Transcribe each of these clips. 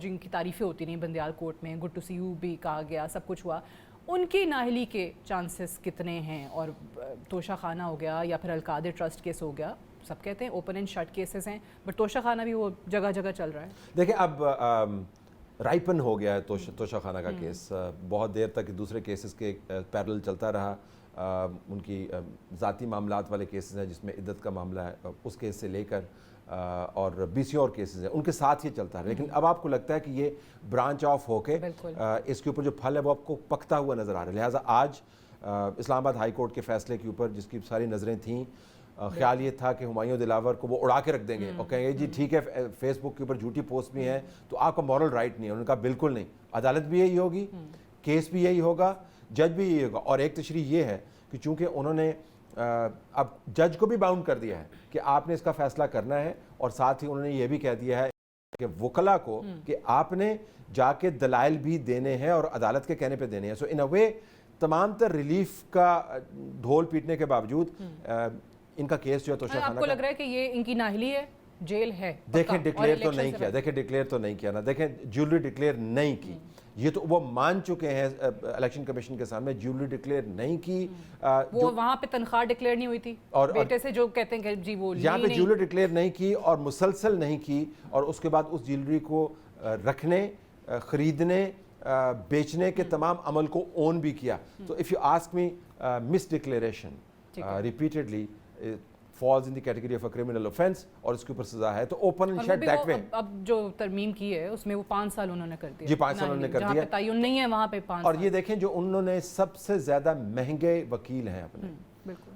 जिन की तारीफ़ें होती रहीं बंदियाल कोर्ट में, गुड टू सी यू भी कहा गया, सब कुछ हुआ, उनकी नाहली के चांसेस कितने हैं? और तोशा खाना हो गया या फिर अलकादर ट्रस्ट केस हो गया, सब कहते हैं ओपन एंड शट केसेस हैं, बट तोशा खाना भी वो जगह जगह चल रहा है। देखिए अब राइपन हो गया है तोशा खाना का केस, बहुत देर तक दूसरे केसेस के पैरेलल चलता रहा। उनकी ज़ाती मामलात वाले केसेस हैं जिसमें इद्दत का मामला है, उस केस से लेकर और बीसी और केसेस हैं, उनके साथ ये चलता है। लेकिन अब आपको लगता है कि ये ब्रांच ऑफ होके इसके ऊपर जो फल है वो आपको पकता हुआ नज़र आ रहा है। लिहाजा आज इस्लामाबाद हाई कोर्ट के फैसले के ऊपर जिसकी सारी नज़रें थीं, ख्याल ये था कि हुमायूं दिलावर को वो उड़ा के रख देंगे और कहेंगे जी ठीक है, फेसबुक के ऊपर झूठी पोस्ट भी है तो आपका मॉरल राइट नहीं है। उन्होंने कहा बिल्कुल नहीं, अदालत भी यही होगी, केस भी यही होगा, जज भी यही होगा। और एक तशरीह ये है कि चूंकि उन्होंने अब जज को भी बाउंड कर दिया है कि आपने इसका फैसला करना है, और साथ ही उन्होंने ये भी कह दिया है कि वकला को कि आपने जाके दलाइल भी देने हैं और अदालत के कहने पे देने हैं। सो इन अ वे तमाम तर रिलीफ का ढोल पीटने के बावजूद इनका केस जो है तोशा खाना आपको लग रहा है कि ये इनकी नाहली है, जेल है? देखें डिक्लेयर तो नहीं किया, देखें डिक्लेयर तो नहीं किया ना, देखें ज्वेलरी डिक्लेयर नहीं की, ये तो वो मान चुके हैं इलेक्शन कमीशन के सामने, ज्वेलरी डिक्लेयर नहीं की। वो वहाँ पे तनख्वाह डिक्लेयर नहीं हुई थी और बेटे से जो कहते हैं कि जी वो यहाँ पे ज्वेलरी डिक्लेयर नहीं की और मुसलसल नहीं की, और उसके बाद उस ज्वेलरी को रखने, खरीदने, बेचने के तमाम अमल को ओन भी किया। तो if you ask me, miss declaration repeatedly falls in the category of a criminal offense और इसके ऊपर सजा है, तो open and shut that way। अब जो तरमीम की है उसमें वो 5 साल उन्होंने कर दिया जी, 5 साल उन्होंने कर दिया, जहाँ पे तय्युन नहीं है वहाँ पे 5 और ये देखें जो उन्होंने सबसे ज़्यादा महंगे वकील हैं अपने,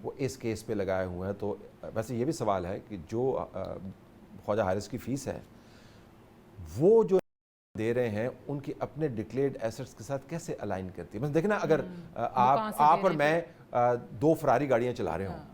वो इस केस पे लगाए हुए हैं। तो वैसे ये भी सवाल है कि जो ख्वाजा हारिस की फ़ीस है वो जो दे रहे हैं उनकी अपने डिक्लेयर्ड एसेट्स के साथ कैसे अलाइन करती है? मतलब देखना, अगर आप और मैं 2 फरारी गाड़ियाँ चला रहे हों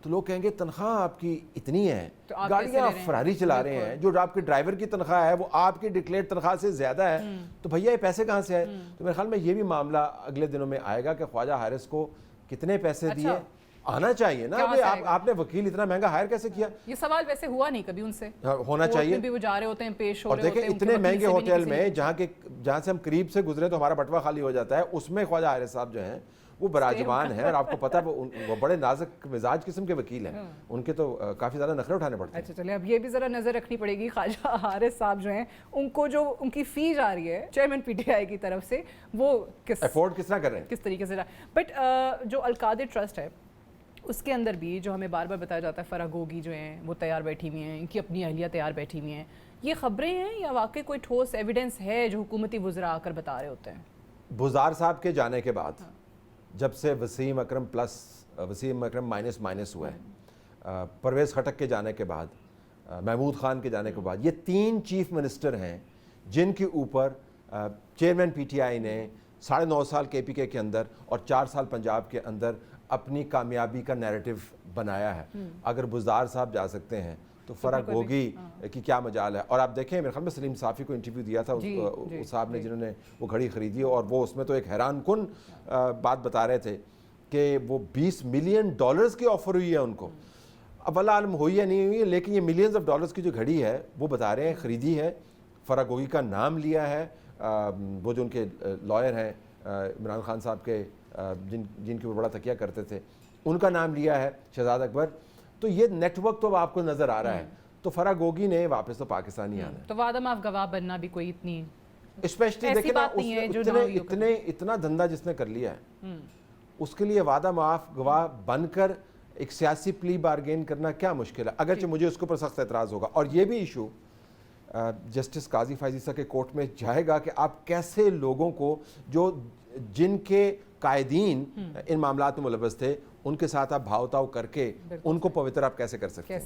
तो लोग कहेंगे तनख्वाह आपकी इतनी है, तो गाड़ियाँ फरारी चला रहे हैं, जो आपके ड्राइवर की तनख्वाह है वो आपकी डिक्लेयर्ड तनख्वाह से ज़्यादा है, तो भैया ये पैसे कहाँ से है? तो मेरे ख्याल में ये भी मामला अगले दिनों में आएगा कि ख्वाजा हारिस को कितने पैसे दिए, आना चाहिए ना। भाई आपने वकील इतना महंगा हायर कैसे किया? ये सवाल वैसे हुआ नहीं कभी उनसे, होना चाहिए। भी वो जा रहे होते हैं, पेश हो रहे होते हैं। और देखें इतने महंगे होटल में जहाँ से हम करीब से गुजरे तो हमारा बटवा खाली हो जाता है, उसमें ख्वाजा हारिस साहब जो हैं वो बराजमान है, और आपको पता है वो बड़े नाजुक मिजाज किस्म के वकील हैं, उनके तो काफ़ी ज़्यादा नखरे उठाने पड़ते हैं। अच्छा चलिए, अब ये भी ज़रा नज़र रखनी पड़ेगी, ख्वाजा हारिस साहब जो हैं उनको जो उनकी फ़ी जा रही है चेयरमैन पीटीआई की तरफ से, वो अफोर्ड किस तरह कर रहे हैं, किस तरीके से। बट जो अलकादर ट्रस्ट है उसके अंदर भी जो हमें बार बार बताया जाता है फराह गोगी जो हैं वो तैयार बैठी हुई हैं, इनकी अपनी अहलिया तैयार बैठी हुई हैं, ये खबरें हैं या वाकई कोई ठोस एविडेंस है जो हुकूमती वज़रा आकर बता रहे होते हैं? बुज़ार साहब के जाने के बाद जब से वसीम अकरम प्लस वसीम अकरम माइनस हुआ है, परवेज़ खटक के जाने के बाद, महमूद खान के जाने के बाद, ये 3 चीफ मिनिस्टर हैं जिनके ऊपर चेयरमैन पीटीआई ने 9.5 साल केपीके के अंदर और 4 साल पंजाब के अंदर अपनी कामयाबी का नैरेटिव बनाया है। अगर बुज़दार साहब जा सकते हैं तो फराह गोगी की क्या मजाल है? और आप देखें मेरे ख्याल में सलीम साफ़ी को इंटरव्यू दिया था उस साहब ने जिन्होंने वो घड़ी ख़रीदी, और वो उसमें तो एक हैरान कुन बात बता रहे थे कि वो $20 मिलियन की ऑफ़र हुई है उनको। अब अल्लाह आलम हुई या नहीं हुई है, लेकिन ये मिलियंस ऑफ डॉलर्स की जो घड़ी है वो बता रहे हैं ख़रीदी है, फराह गोगी का नाम लिया है, वो जो उनके लॉयर हैं इमरान खान साहब के जिनके ऊपर बड़ा तकिया करते थे, उनका नाम लिया है, शहजाद अकबर। तो ये नेटवर्क तो आपको नजर आ रहा है। तो फराह गोगी ने वापस तो पाकिस्तान ही आना है, तो वादा माफ गवाह बनना भी कोई इतनी स्पेशली देखिए ना, इतना धंधा जिसने कर लिया है उसके लिए वादा माफ गवाह बनकर एक सियासी प्ली बारगेन करना क्या मुश्किल है? अगरचे मुझे उसके ऊपर सख्त एतराज़ होगा, और ये भी इशू जस्टिस काजी फायजीसा के कोर्ट में जाएगा कि आप कैसे लोगों को जो जिनके कायदीन इन मामलात में मुलव्वस थे उनके साथ आप भावताव करके उनको पवित्र आप कैसे कर सकते हैं।